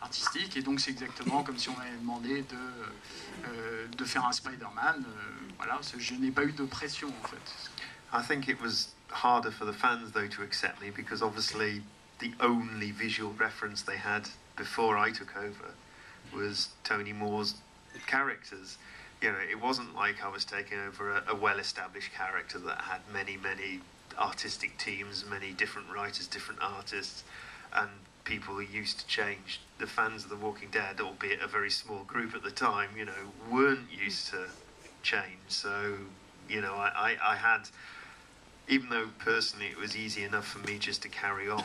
artistique, et donc c'est exactement comme si on m'avait demandé de faire un Spider-Man. Voilà, je n'ai pas eu de pression en fait. I think it was harder for the fans though to accept me because obviously the only visual reference they had before I took over was Tony Moore's characters. You know, it wasn't like I was taking over a well-established character that had many artistic teams, many different writers, different artists, and people who used to change. The fans of The Walking Dead, albeit a very small group at the time, you know, weren't used to change. So, you know, I had, even though personally it was easy enough for me just to carry on,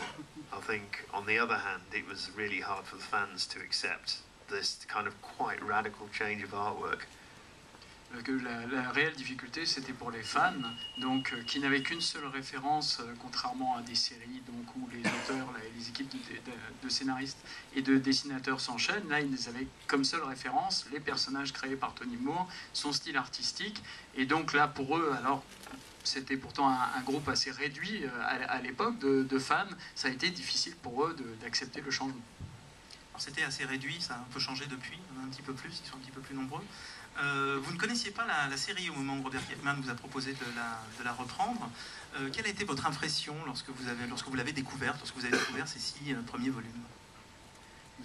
I think on the other hand it was really hard for the fans to accept this kind of quite radical change of artwork. Que la réelle difficulté, c'était pour les fans, donc qui n'avaient qu'une seule référence, contrairement à des séries donc, où les auteurs, les équipes de scénaristes et de dessinateurs s'enchaînent. Là, ils avaient comme seule référence les personnages créés par Tony Moore, son style artistique, et donc là, pour eux, alors c'était pourtant un groupe assez réduit à l'époque de fans, ça a été difficile pour eux d'accepter le changement. C'était assez réduit, ça a un peu changé depuis, un petit peu plus, ils sont un petit peu plus nombreux. Vous ne connaissiez pas la série au moment où Robert Kirkman vous a proposé de la reprendre. Quelle a été votre impression lorsque vous l'avez découverte, lorsque vous avez découvert ces 6 premiers volumes?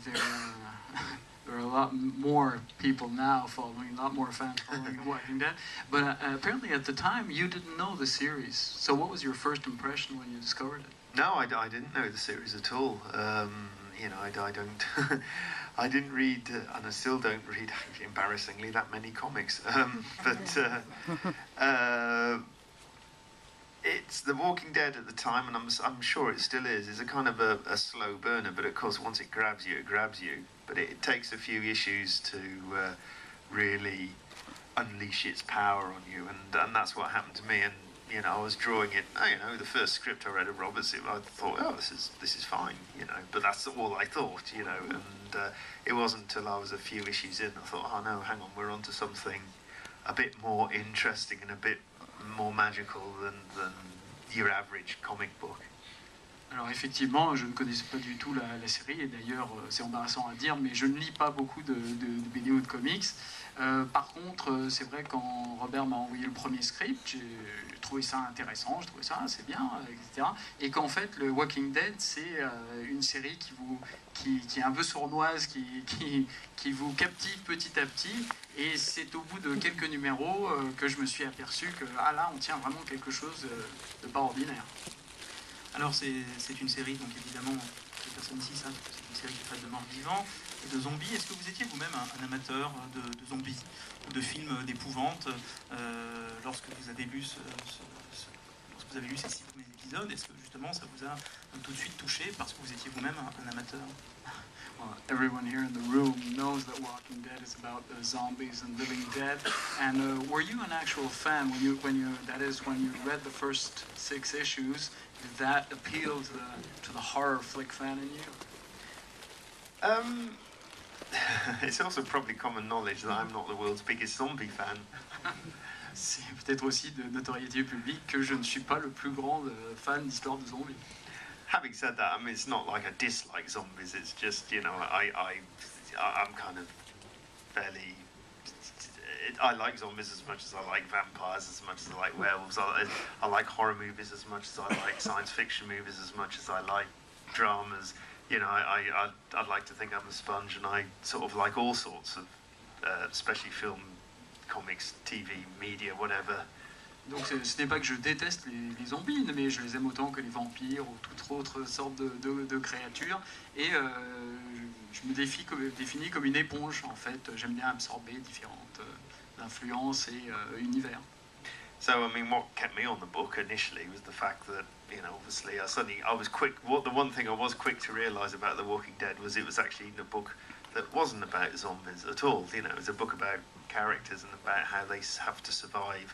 There are a lot more people now following, a lot more fans following Walking Dead. But apparently at the time you didn't know the series. So what was your first impression when you discovered it? No, I didn't know the series at all. You know, I don't. I didn't read, and I still don't read, embarrassingly, that many comics. It's The Walking Dead at the time, and I'm sure it still is a kind of a slow burner. But of course, once it grabs you, it grabs you. But it takes a few issues to really unleash its power on you, and that's what happened to me. And you know, I was drawing it. You know, the first script I read of Roberts, I thought, oh, this is fine. You know, but that's all I thought. You know, and it wasn't until I was a few issues in, I thought, oh no, hang on, we're onto something a bit more interesting and a bit more magical than your average comic book. Alors effectivement, je ne connaissais pas du tout la série, et d'ailleurs c'est embarrassant à dire, mais je ne lis pas beaucoup de BD ou de comics. Par contre, c'est vrai quand Robert m'a envoyé le premier script, j'ai trouvé ça intéressant, je trouvais ça c'est bien, etc. Et qu'en fait, le Walking Dead, c'est une série qui est un peu sournoise, qui vous captive petit à petit, et c'est au bout de quelques numéros que je me suis aperçu que là, on tient vraiment quelque chose de pas ordinaire. Alors c'est une série, donc évidemment, les personnes ici savent que c'est une série qui traite de morts vivants et de zombies. Est-ce que vous étiez vous-même un amateur de zombies ou de films d'épouvante lorsque vous avez lu lorsque vous avez lu ces 6 premiers épisodes? Est-ce que justement ça vous a tout de suite touché parce que vous étiez vous-même un amateur? Well, everyone here in the room knows that Walking Dead is about zombies and living dead. And were you an actual fan when you read the first 6 issues? Did that appeal to the horror flick fan in you? It's also probably common knowledge that I'm not the world's biggest zombie fan. C'est peut-être aussi de notoriété publique que je ne suis pas le plus grand fan d'histoire de zombies. Having said that, I mean, it's not like I dislike zombies. It's just, you know, I'm kind of fairly. I like zombies as much as I like vampires, as much as I like werewolves. I like horror movies as much as I like science fiction movies, as much as I like dramas. You know, I'd like to think I'm a sponge, and I sort of like all sorts of, especially film, comics, TV, media, whatever. Donc ce n'est pas que je déteste les zombies, mais je les aime autant que les vampires ou toute autre sorte de créatures. Et je me définis comme une éponge, en fait. J'aime bien absorber différentes influences et univers. So, I mean, what kept me on the book initially was the fact that, you know, obviously I was quick. The one thing I was quick to realise about The Walking Dead was it was actually a book that wasn't about zombies at all. You know, it was a book about characters and about how they have to survive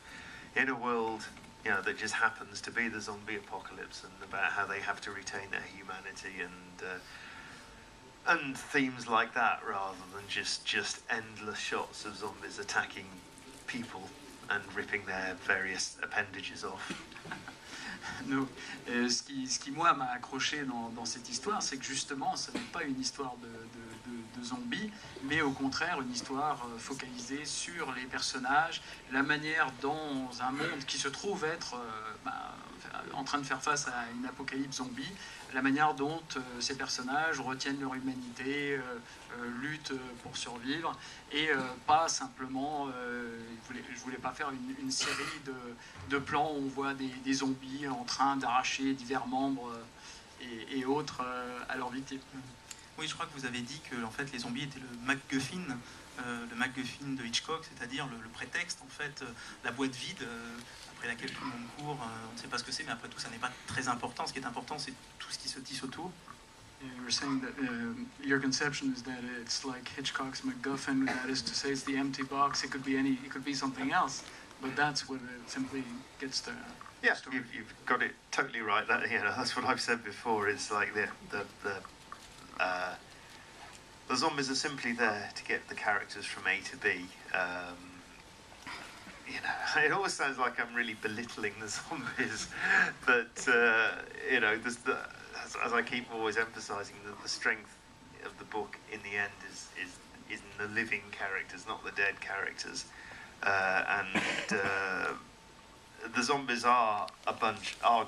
in a world, you know, that just happens to be the zombie apocalypse, and about how they have to retain their humanity and themes like that, rather than just endless shots of zombies attacking people and ripping their various appendages off. No. Ce qui moi, m'a accroché dans cette histoire, c'est que justement, ce n'est pas une histoire de zombies, mais au contraire, une histoire focalisée sur les personnages, la manière dont un monde qui se trouve être en train de faire face à une apocalypse zombie, la manière dont ces personnages retiennent leur humanité, luttent pour survivre, et pas simplement, je voulais pas faire une série de plans où on voit des zombies en train d'arracher divers membres et autres à leurs victimes. Oui, je crois que vous avez dit que en fait, les zombies étaient le MacGuffin de Hitchcock, c'est-à-dire le prétexte, en fait, la boîte vide après laquelle tout le monde court, on ne sait pas ce que c'est, mais après tout, ça n'est pas très important. Ce qui est important, c'est tout ce qui se tisse autour. You're saying that your conception is that it's like Hitchcock's MacGuffin, that is to say, it's the empty box. It could be something else, but that's what it simply gets the. Yeah, you've got it totally right. That's what I've said before. It's like the zombies are simply there to get the characters from A to B. It always sounds like I'm really belittling the zombies, but as I keep always emphasising, the strength of the book in the end is in the living characters, not the dead characters, the zombies are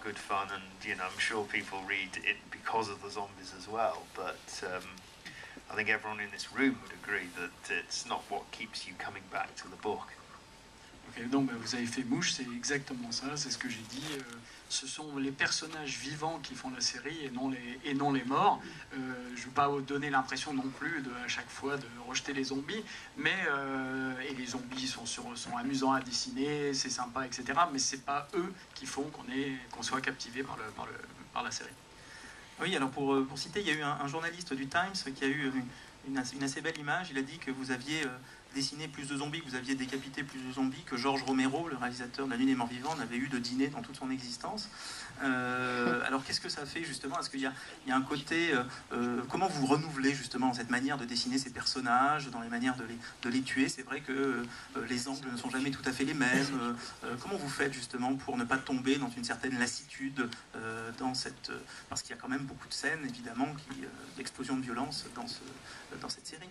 good fun, and I'm sure people read it because of the zombies as well, but I think everyone in this room would agree that it's not what keeps you coming back to the book. Okay, donc vous avez fait mouche, c'est exactement ça, c'est ce que j'ai dit. Ce sont les personnages vivants qui font la série et non les morts. Je ne veux pas donner l'impression non plus à chaque fois de rejeter les zombies, mais et les zombies sont amusants à dessiner, c'est sympa, etc. Mais c'est pas eux qui font qu'on soit captivé par la série. Oui, alors pour citer, il y a eu un journaliste du Times qui a eu une assez belle image. Il a dit que vous aviez dessiné plus de zombies, que vous aviez décapité plus de zombies que George Romero, le réalisateur de La Nuit des Morts Vivants, n'avait eu de dîner dans toute son existence. Alors qu'est-ce que ça fait justement? Est-ce qu'il y a un côté... comment vous renouvelez justement cette manière de dessiner ces personnages, dans les manières de les tuer? C'est vrai que les angles ne sont jamais tout à fait les mêmes. Comment vous faites justement pour ne pas tomber dans une certaine lassitude parce qu'il y a quand même beaucoup de scènes, évidemment, d'explosions de violence dans cette série.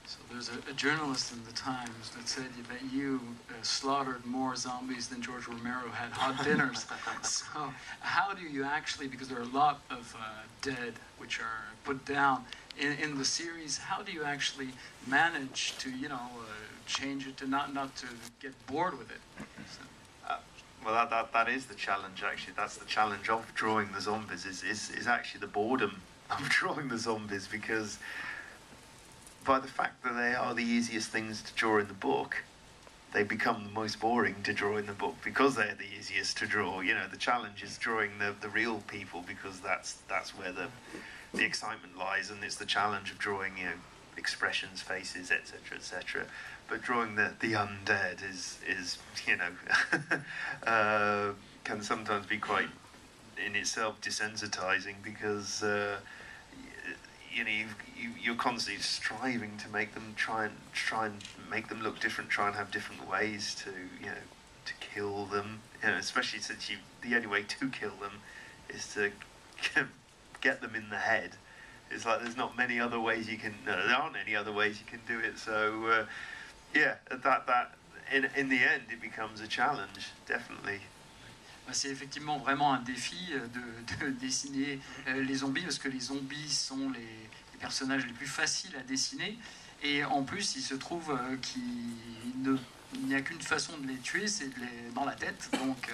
So there's a journalist in the Times that said that you slaughtered more zombies than George Romero had hot dinners. So how do you actually, because there are a lot of dead which are put down in the series, how do you actually manage to, change it to not to get bored with it? So. Well, that is the challenge, actually. That's the challenge of drawing the zombies, is actually the boredom of drawing the zombies, because by the fact that they are the easiest things to draw in the book, they become the most boring to draw in the book because they're the easiest to draw. The challenge is drawing the real people, because that's where the excitement lies, and it's the challenge of drawing expressions, faces, etc., etc. But drawing the undead is can sometimes be quite in itself desensitizing, because you're constantly striving to make them try and make them look different, try and have different ways to kill them, especially since the only way to kill them is to get them in the head. It's like there aren't any other ways you can do it. So that in the end it becomes a challenge, definitely. C'est effectivement vraiment un défi de dessiner les zombies, parce que les zombies sont les personnages les plus faciles à dessiner, et en plus il se trouve qu'il n'y a qu'une façon de les tuer, c'est dans la tête, donc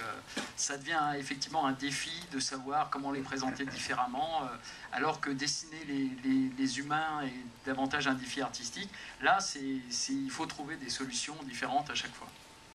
ça devient effectivement un défi de savoir comment les présenter différemment, alors que dessiner les humains est davantage un défi artistique. Là, il faut trouver des solutions différentes à chaque fois.